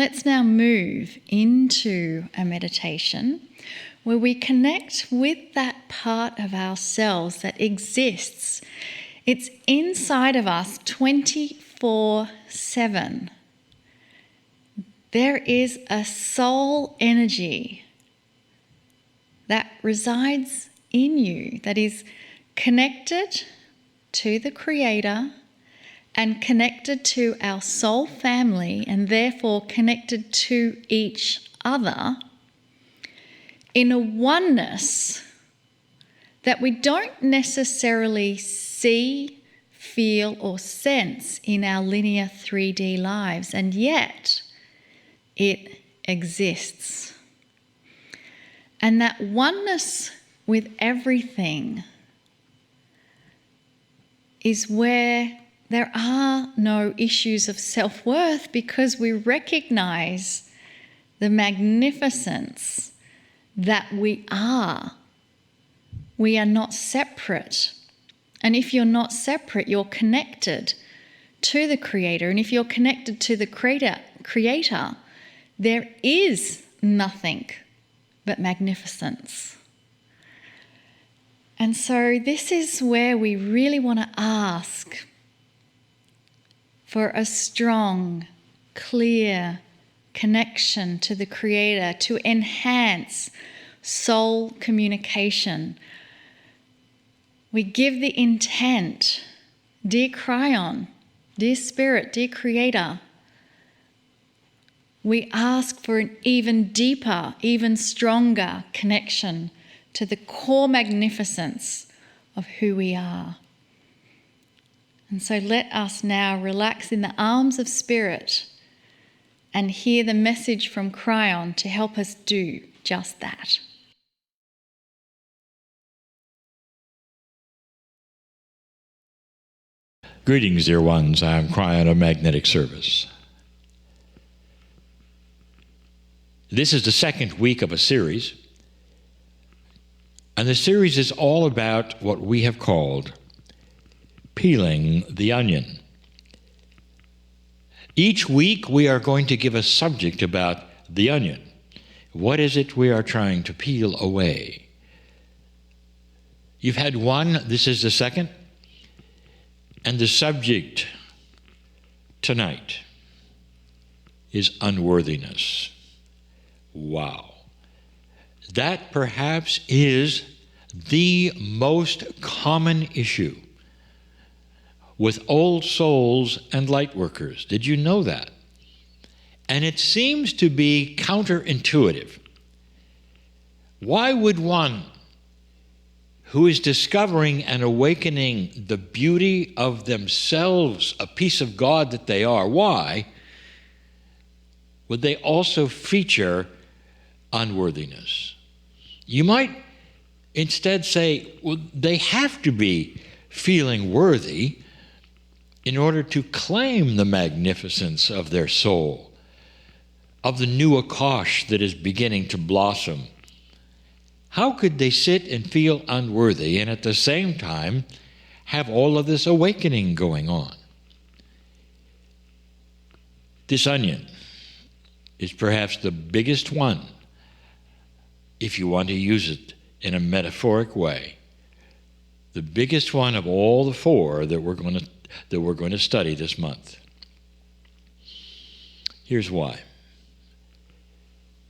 Let's now move into a meditation where we connect with that part of ourselves that exists. It's inside of us 24/7. There is a soul energy that resides in you, that is connected to the Creator and connected to our soul family, and therefore connected to each other in a oneness that we don't necessarily see, feel, or sense in our linear 3D lives, and yet it exists. And that oneness with everything is where there are no issues of self-worth, because we recognize the magnificence that we are. We are not separate. And if you're not separate, you're connected to the Creator. And if you're connected to the Creator, there is nothing but magnificence. And so this is where we really want to ask for a strong, clear connection to the Creator to enhance soul communication. We give the intent, dear Cryon, dear Spirit, dear Creator, we ask for an even deeper, even stronger connection to the core magnificence of who we are. And so let us now relax in the arms of Spirit and hear the message from Cryon to help us do just that. Greetings, dear ones. I'm Cryon of Magnetic Service. This is the second week of a series, and the series is all about what we have called peeling the onion. Each week we are going to give a subject about the onion. What is it we are trying to peel away? You've had one, this is the second, and the subject tonight is unworthiness. Wow. That perhaps is the most common issue with old souls and light workers. Did you know that? And it seems to be counterintuitive. Why would one who is discovering and awakening the beauty of themselves, a piece of God that they are, why would they also feature unworthiness? You might instead say, well, they have to be feeling worthy in order to claim the magnificence of their soul, of the new Akash that is beginning to blossom. How could they sit and feel unworthy and at the same time have all of this awakening going on? This onion is perhaps the biggest one, if you want to use it in a metaphoric way, the biggest one of all the four that we're going to study this month. Here's why.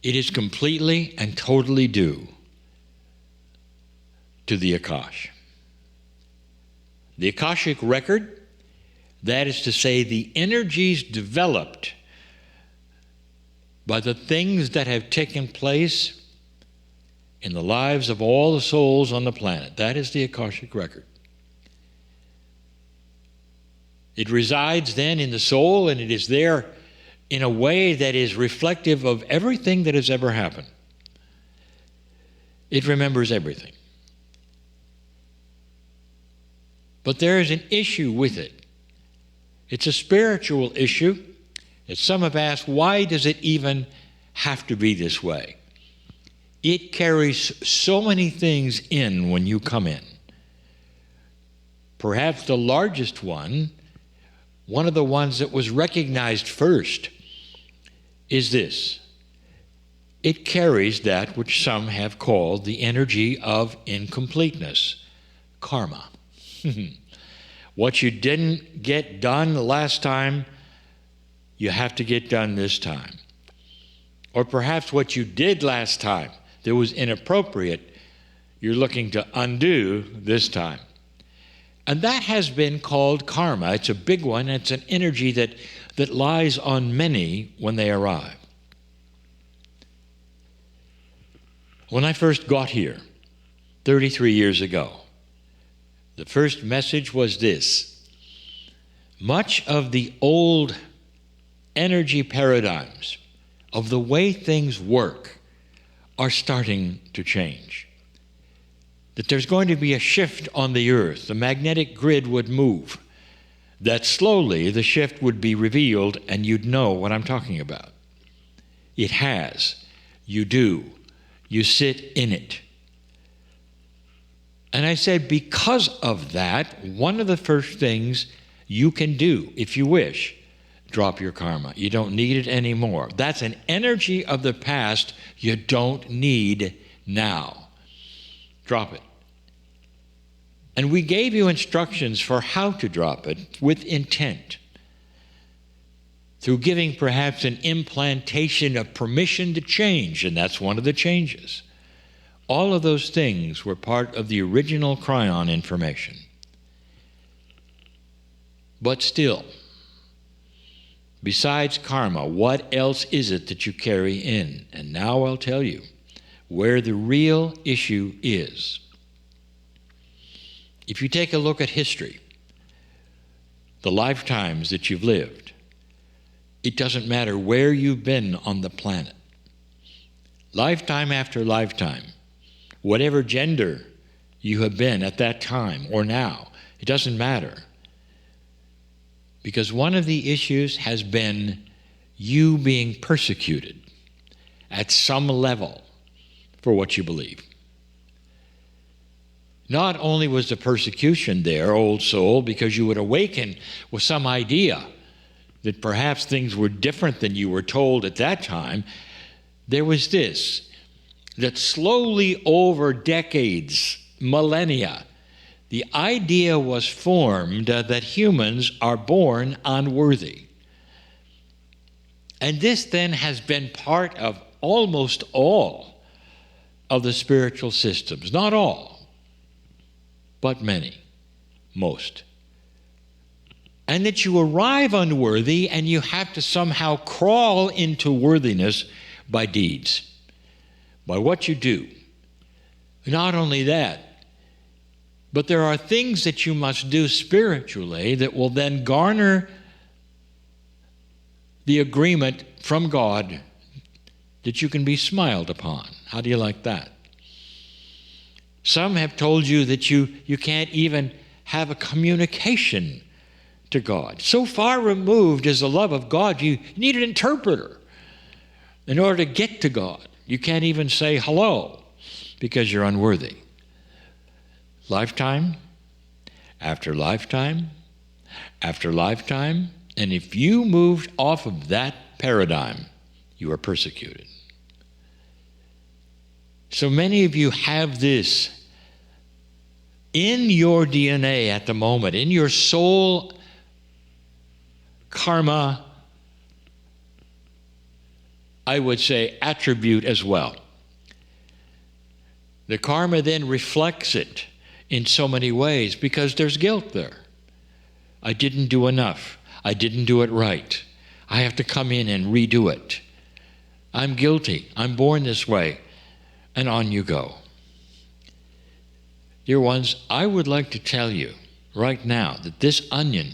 It is completely and totally due to the Akash. The Akashic record, that is to say, the energies developed by the things that have taken place in the lives of all the souls on the planet. That is the Akashic record. It resides then in the soul, and it is there in a way that is reflective of everything that has ever happened. It remembers everything. But there is an issue with it. It's a spiritual issue that some have asked, why does it even have to be this way? It carries so many things in when you come in. Perhaps the largest one of the ones that was recognized first is this. It carries that which some have called the energy of incompleteness, karma. What you didn't get done last time, you have to get done this time. Or perhaps what you did last time that was inappropriate, you're looking to undo this time. And that has been called karma. It's a big one. It's an energy that lies on many when they arrive. When I first got here, 33 years ago, the first message was this. Much of the old energy paradigms of the way things work are starting to change. That there's going to be a shift on the earth. The magnetic grid would move. That slowly the shift would be revealed and you'd know what I'm talking about. It has. You do. You sit in it. And I said, because of that, one of the first things you can do, if you wish, drop your karma. You don't need it anymore. That's an energy of the past you don't need now. Drop it. And we gave you instructions for how to drop it with intent. Through giving perhaps an implantation of permission to change, and that's one of the changes. All of those things were part of the original Kryon information. But still, besides karma, what else is it that you carry in? And now I'll tell you where the real issue is. If you take a look at history, the lifetimes that you've lived, it doesn't matter where you've been on the planet. Lifetime after lifetime, whatever gender you have been at that time or now, it doesn't matter. Because one of the issues has been you being persecuted at some level for what you believe. Not only was the persecution there, old soul, because you would awaken with some idea that perhaps things were different than you were told at that time, there was this, that slowly over decades, millennia, the idea was formed that humans are born unworthy. And this then has been part of almost all of the spiritual systems. Not all, but many, most. And that you arrive unworthy and you have to somehow crawl into worthiness by deeds, by what you do. Not only that, but there are things that you must do spiritually that will then garner the agreement from God that you can be smiled upon. How do you like that? Some have told you that you can't even have a communication to God. So far removed is the love of God, you need an interpreter in order to get to God. You can't even say hello because you're unworthy. Lifetime after lifetime after lifetime, and if you moved off of that paradigm, you are persecuted. So many of you have this in your DNA at the moment, in your soul karma, I would say attribute as well. The karma then reflects it in so many ways because there's guilt there. I didn't do enough. I didn't do it right. I have to come in and redo it. I'm guilty. I'm born this way. And on you go. Dear ones, I would like to tell you right now that this onion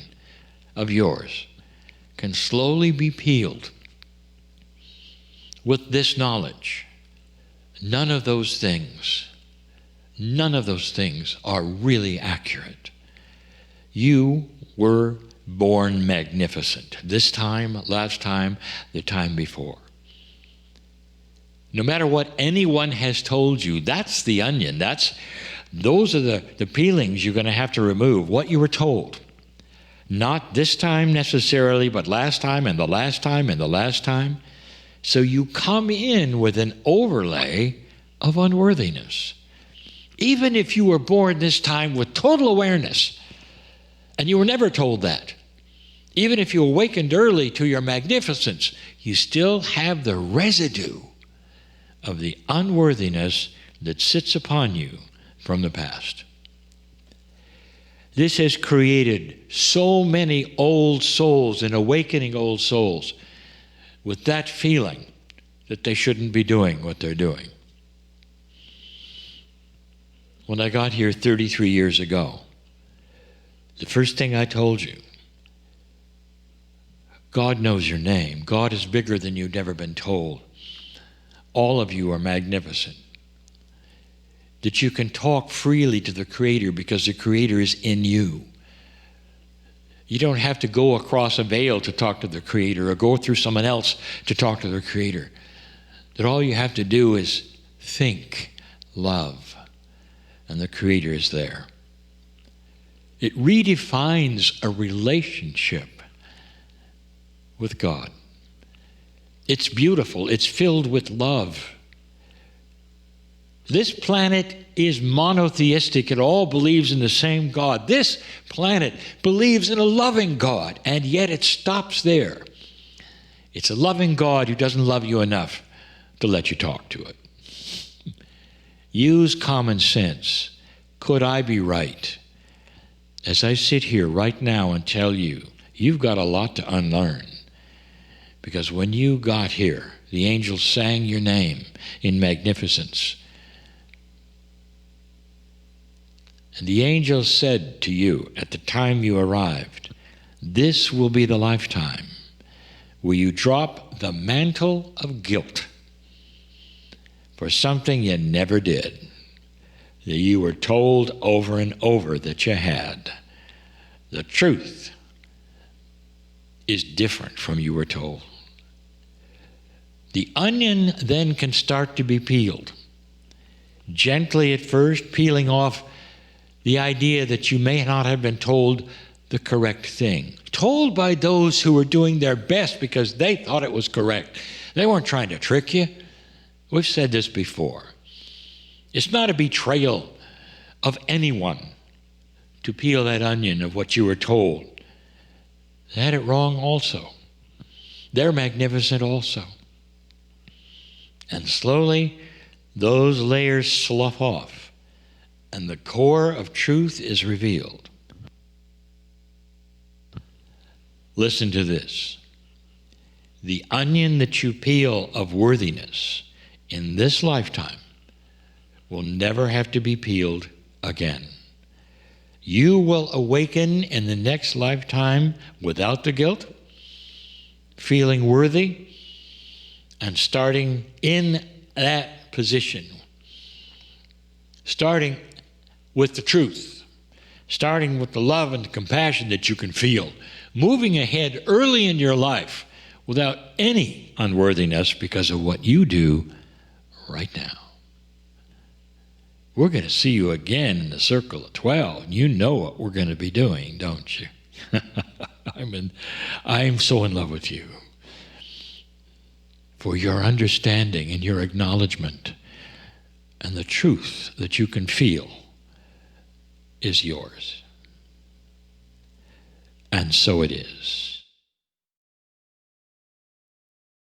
of yours can slowly be peeled with this knowledge. None of those things are really accurate. You were born magnificent. This time, last time, the time before. No matter what anyone has told you, that's the onion. Those are the peelings you're going to have to remove, what you were told. Not this time necessarily, but last time and the last time and the last time. So you come in with an overlay of unworthiness. Even if you were born this time with total awareness, and you were never told that, even if you awakened early to your magnificence, you still have the residue of the unworthiness that sits upon you from the past. This has created so many old souls and awakening old souls with that feeling that they shouldn't be doing what they're doing. When I got here 33 years ago, the first thing I told you, God knows your name. God is bigger than you've ever been told. All of you are magnificent. That you can talk freely to the Creator because the Creator is in you. You don't have to go across a veil to talk to the Creator or go through someone else to talk to the Creator. That all you have to do is think, love, and the Creator is there. It redefines a relationship with God. It's beautiful. It's filled with love. This planet is monotheistic. It all believes in the same God. This planet believes in a loving God, and yet it stops there. It's a loving God who doesn't love you enough to let you talk to it. Use common sense. Could I be right? As I sit here right now and tell you, you've got a lot to unlearn. Because when you got here, the angels sang your name in magnificence. And the angels said to you at the time you arrived, this will be the lifetime where you drop the mantle of guilt for something you never did, that you were told over and over that you had. The truth is different from you were told. The onion then can start to be peeled. Gently at first, peeling off the idea that you may not have been told the correct thing. Told by those who were doing their best because they thought it was correct. They weren't trying to trick you. We've said this before. It's not a betrayal of anyone to peel that onion of what you were told. They had it wrong also. They're magnificent also. And slowly, those layers slough off, and the core of truth is revealed. Listen to this. The onion that you peel of worthiness in this lifetime will never have to be peeled again. You will awaken in the next lifetime without the guilt, feeling worthy, and starting in that position. Starting with the truth. Starting with the love and the compassion that you can feel. Moving ahead early in your life without any unworthiness because of what you do right now. We're going to see you again in the circle of 12. You know what we're going to be doing, don't you? I'm so in love with you for your understanding and your acknowledgement, and the truth that you can feel is yours. And so it is.